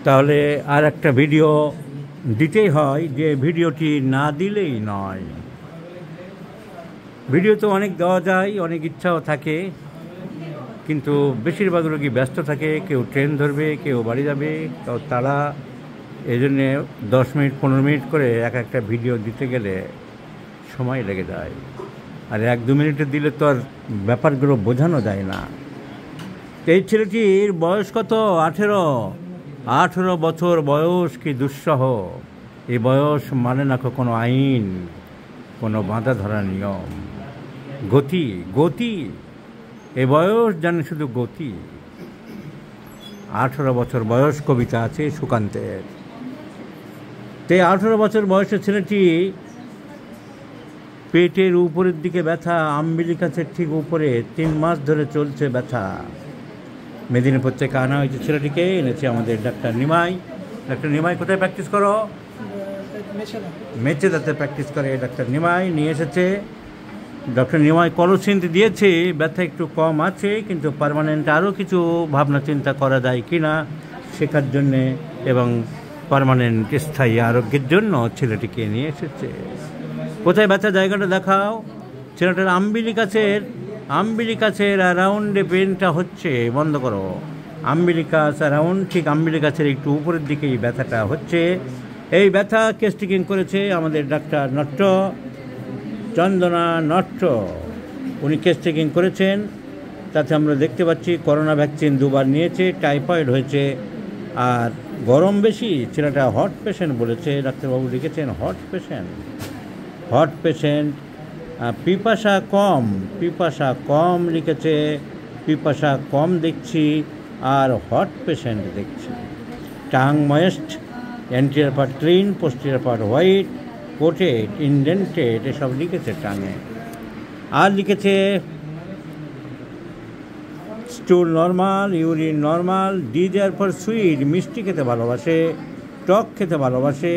তাহলে আর একটা ভিডিও দিতেই হয়, যে ভিডিওটি না দিলেই নয়। ভিডিও তো অনেক দেওয়া যায়, অনেক ইচ্ছাও থাকে, কিন্তু বেশিরভাগ রোগী ব্যস্ত থাকে, কেউ ট্রেন ধরবে, কেউ বাড়ি যাবে, কেউ তারা। এই জন্যে 10 মিনিট 15 মিনিট করে একটা ভিডিও দিতে গেলে সময় লেগে যায়, আর 1-2 মিনিটে দিলে তো আর ব্যাপারগুলো বোঝানো যায় না। এই ছেলেটির বয়স কত? 18 বছর বয়স। কি দুঃসহ! এই বয়স মানে না কোনো আইন, কোনো বাঁধা ধরা নিয়ম। গতি এ বয়স জানে শুধু গতি। 18 বছর বয়স কবিতা আছে সুকান্তের। এই 18 বছর বয়সের ছেলেটি পেটের উপরের দিকে ব্যথা, আম্বিলিকাসের ঠিক উপরে 3 মাস ধরে চলছে ব্যথা। মেদিনীপুর থেকে আনা হয়েছে ছেলেটিকে, এনেছে আমাদের ডাক্তার নিমাই। ডাক্তার নিমাই কোথায় প্র্যাকটিস করো? মেচেদাতে প্র্যাকটিস করে ডাক্তার নিমাই। নিয়ে এসেছে ডক্টর নিমাই, কলসিন্থ দিয়েছে, ব্যথা একটু কম আছে, কিন্তু পার্মানেন্ট আরও কিছু ভাবনা চিন্তা করা যায় কি না শেখার জন্যে এবং পার্মানেন্ট স্থায়ী আরোগ্যের জন্য ছেলেটিকে নিয়ে এসেছে। কোথায় ব্যথা জায়গাটা দেখাও। ছেলেটার আম্বিলিকাসের অ্যারাউন্ডে পেনটা হচ্ছে, বন্ধ করো। আম্বিলিকাস অ্যারাউন্ড, ঠিক আম্বিলিকাসের একটু উপরের দিকেই ব্যথাটা হচ্ছে। এই ব্যথা কেস্টিকিং করেছে আমাদের ডাক্তার চন্দনা নট্ট। উনি কেস্টিকিং করেছেন, তাতে আমরা দেখতে পাচ্ছি করোনা ভ্যাকসিন 2 বার নিয়েছে, টাইফয়েড হয়েছে, আর গরম বেশি। ছেলেটা হট পেশেন্ট বলেছে, ডাক্তারবাবু লিখেছেন হট পেশেন্ট। পিপাসা কম লিখেছে, পিপাসা কম দেখছি, আর হট পেশেন্ট দেখছি। Tongue moist, anterior part clean, posterior part white, coated, indented, এসব লিখেছে টাঙে। আর লিখেছে stool normal, urine normal, desire for sweet, মিষ্টি খেতে ভালোবাসে, টক খেতে ভালোবাসে,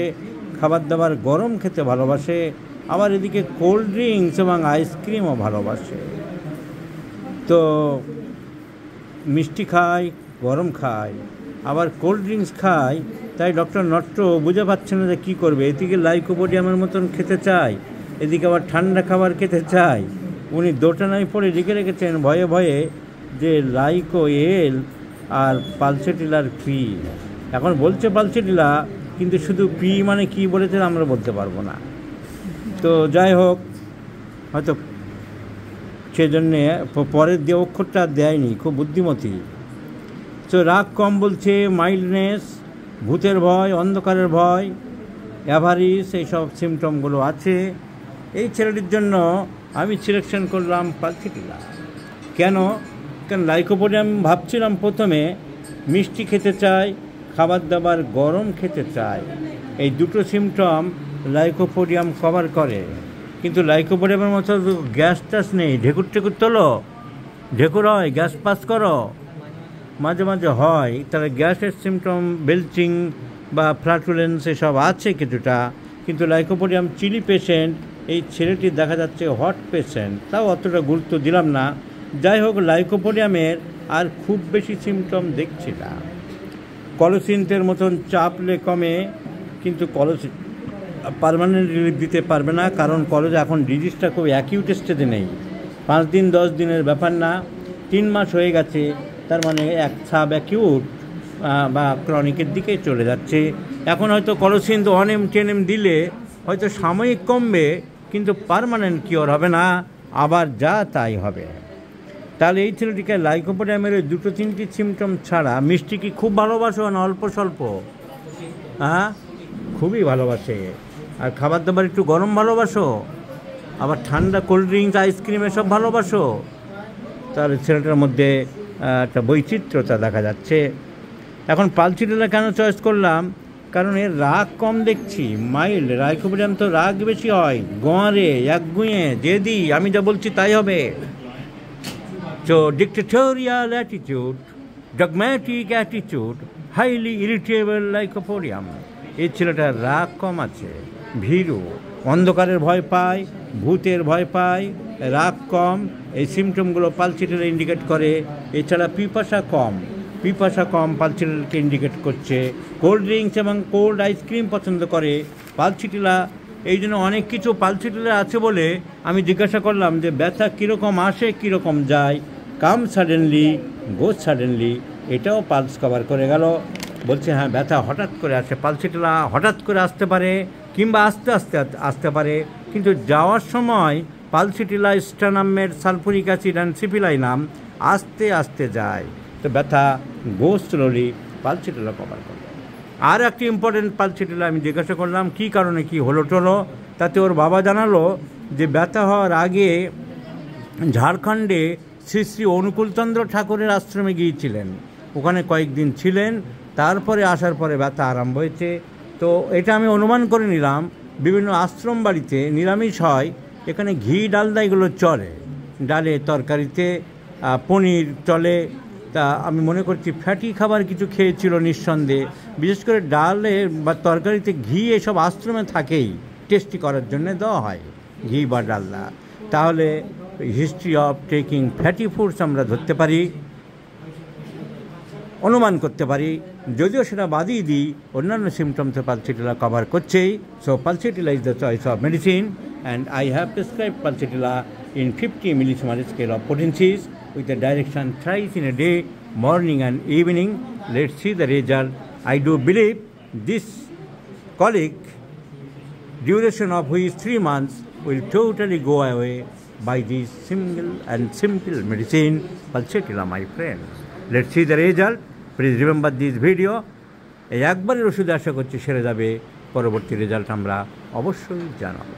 খাবার দাবার গরম খেতে ভালোবাসে, আবার এদিকে কোল্ড ড্রিঙ্কস এবং আইসক্রিমও ভালোবাসে। তো মিষ্টি খায়, গরম খায়, আবার কোল্ড ড্রিঙ্কস খায়। তাই ডক্টর নট্ট বুঝে পাচ্ছেন না যে কী করবে। এদিকে লাইকোপোডিয়ামের মতন খেতে চায়, এদিকে আবার ঠান্ডা খাবার খেতে চায়। উনি দোটানায় পড়ে লিখে রেখেছেন ভয়ে যে লাইকো এল আর পালসেটিলার পি। এখন বলছে পালসেটিলা, কিন্তু শুধু পি মানে কি বলেছে আমরা বলতে পারবো না। তো যাই হোক, হয়তো সেজন্যে পরের দিয়ে অক্ষরটা দেয়নি, খুব বুদ্ধিমতী। তো রাগ কম বলছে, মাইল্ডনেস, ভূতের ভয়, অন্ধকারের ভয়, অ্যাভারিস, এইসব সিমটমগুলো আছে। এই ছেলেটির জন্য আমি সিলেকশন করলাম পালসেটিলা। কেন লাইকোপোডিয়াম ভাবছিলাম প্রথমে মিষ্টি খেতে চাই, খাবার দাবার গরম খেতে চাই, এই দুটো সিমটম লাইকোপোডিয়াম কভার করে। কিন্তু লাইকোপোডিয়ামের মতো গ্যাস টাস নেই। ঢেকুর তোলো, ঢেকুর হয়, গ্যাস পাস করো, মাঝে মাঝে হয়। তাহলে গ্যাসের সিমটম বেলচিং বা ফ্লাটুলেন্স এসব আছে কিছুটা, কিন্তু লাইকোপোডিয়াম চিলি পেশেন্ট। এই ছেলেটি দেখা যাচ্ছে হট পেশেন্ট, তাও অতটা গুরুত্ব দিলাম না। যাই হোক, লাইকোপোডিয়ামের আর খুব বেশি সিমটম দেখছি না। কলসিন্থের মতন চাপলে কমে, কিন্তু পার্মানেন্ট রিলিফ দিতে পারবে না, কারণ কলেজে এখন ডিজিজটা খুব অ্যাকিউট স্টেজে নেই। 5 দিন 10 দিনের ব্যাপার না, 3 মাস হয়ে গেছে, তার মানে এক সাব অ্যাকিউট বা ক্রনিকের দিকে চলে যাচ্ছে। এখন হয়তো কলসিন্থ 1M 10M দিলে হয়তো সাময়িক কমবে, কিন্তু পার্মানেন্ট কিওর হবে না, আবার যা তাই হবে। তাহলে এই ছেলেটিকে লাইকোপোডিয়ামের ওই 2-3টি সিমটম ছাড়া, মিষ্টি কি খুব ভালোবাসো না অল্প স্বল্প? হ্যাঁ, খুবই ভালোবাসে। আর খাবার দাবার একটু গরম ভালোবাসো, আবার ঠান্ডা কোল্ড ড্রিঙ্কস, আইসক্রিম এসব ভালোবাসো। তাহলে ছেলেটার মধ্যে একটা বৈচিত্র্যতা দেখা যাচ্ছে। এখন পালসেটিলা কেন চয়েস করলাম? কারণ এর রাগ কম দেখছি, মাইল্ড। লাইকোপোডিয়াম তো রাগ বেশি হয়, গোয়ারে, একগুঁয়ে, জেদি, আমি যা বলছি তাই হবে। তো dictatorial attitude, dogmatic attitude, highly irritable lycopodium. এই ছেলেটার রাগ কম আছে, ভীরু, অন্ধকারের ভয় পায়, ভূতের ভয় পায়, রাগ কম। এই সিমটমগুলো পালসেটিলা ইন্ডিকেট করে। এছাড়া পিপাসা কম, পিপাসা কম পালসিটিলাকে ইন্ডিকেট করছে। কোল্ড ড্রিঙ্কস এবং কোল্ড আইসক্রিম পছন্দ করে পালসিটিলা। এই জন্য অনেক কিছু পালসিটিলা আছে বলে আমি জিজ্ঞাসা করলাম যে ব্যথা কীরকম আসে কীরকম যায়। কাম সাডেনলি গো সাডেনলি, এটাও পালস কভার করে গেল। বলছে হ্যাঁ, ব্যথা হঠাৎ করে আসে, পালসিটিলা হঠাৎ করে আসতে পারে কিংবা আস্তে আস্তে আসতে পারে, কিন্তু যাওয়ার সময় পালসিটিলা স্টানামের সালফুরিক অ্যাসিড অ্যান্ড সিপিলাইনাম আস্তে আস্তে যায়। তো ব্যথা গো স্লোলি, পালসিটিলা কভার করে। আর একটি ইম্পর্টেন্ট পালসিটিলা আমি জিজ্ঞাসা করলাম কী কারণে কী হলো টলো, তাতে ওর বাবা জানালো যে ব্যথা হওয়ার আগে ঝাড়খণ্ডে শ্রী শ্রী অনুকূলচন্দ্র ঠাকুরের আশ্রমে গিয়েছিলেন, ওখানে কয়েকদিন ছিলেন, তারপরে আসার পরে ব্যথা আরম্ভ হয়েছে। তো এটা আমি অনুমান করে নিলাম বিভিন্ন আশ্রম বাড়িতে নিরামিষ হয়, এখানে ঘি ডালদা এগুলো চলে, ডালে তরকারিতে পনির চলে। তা আমি মনে করছি ফ্যাটি খাবার কিছু খেয়েছিল নিঃসন্দেহে, বিশেষ করে ডালে বা তরকারিতে ঘি এসব আশ্রমে থাকেই, টেস্টি করার জন্য দেওয়া হয় ঘি বা ডালদা। তাহলে history of taking fatty foods আমরা ধরতে পারি, অনুমান করতে পারি, যদিও সেটা বাদই দিই অন্যান্য সিমটমসে পালসিটিলা কভার করছেই। So pulsatilla is the choice of medicine and I have prescribed pulsatilla in 50 millismol scale of potencies with the direction thrice in a day, morning and evening. Let's see the result. I do believe this colic, duration of which 3 months, will totally go away by this single and simple medicine, Pulsatilla, my friends. Let's see the result. Please remember this video. এই একবারের ওষুধে আশা করছি সেরে যাবে, পরবর্তী result আমরা অবশ্যই জানাবো।